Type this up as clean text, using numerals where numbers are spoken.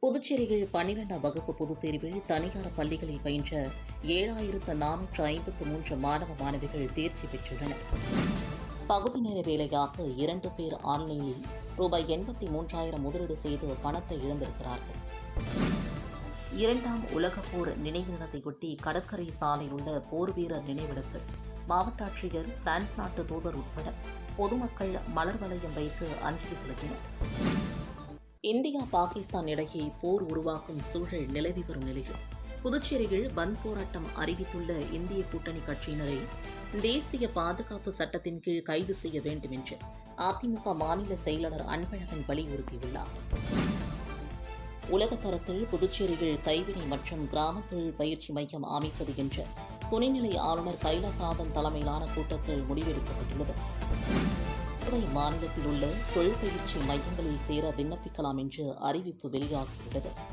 புதுச்சேரியில் 12ஆம் வகுப்பு பொதுத் தேர்வில் தனியார் பள்ளிகளில் பயின்ற 7,453 மாணவ மாணவிகள் தேர்ச்சி பெற்றுள்ளனர். பகுதி நேர வேலையாக 2 பேர் ஆன்லைனில் ரூபாய் 83,000 முதலீடு செய்து பணத்தை இழந்திருக்கிறார்கள். 2ஆம் உலகப் போர் நினைவு தினத்தையொட்டி கடற்கரை சாலையில் உள்ள போர் வீரர் நினைவிடத்தில் மாவட்ட ஆட்சியர், பிரான்ஸ் நாட்டு தூதர் உட்பட பொதுமக்கள் மலர் வளையம் வைத்து அஞ்சலி செலுத்தினர். இந்தியா பாகிஸ்தான் இடையே போர் உருவாக்கும் சூழல் நிலவி வரும் நிலையில் புதுச்சேரியில் பந்த் போராட்டம் அறிவித்துள்ள இந்திய கூட்டணி கட்சியினரை தேசிய பாதுகாப்பு சட்டத்தின் கீழ் கைது செய்ய வேண்டும் என்று அதிமுக மாநில செயலாளர் அன்பழகன் வலியுறுத்தியுள்ளார். உலகத்தரத்தில் புதுச்சேரியில் கைவினை மற்றும் கிராம தொழில் பயிற்சி மையம் அமைப்பது என்ற துணைநிலை ஆளுநர் கைலாசாதன் தலைமையிலான கூட்டத்தில் முடிவெடுக்கப்பட்டுள்ளது. மாநிலத்தில் உள்ள தொழில் பயிற்சி மையங்களில் சேர விண்ணப்பிக்கலாம் என்று அறிவிப்பு வெளியாகியுள்ளது.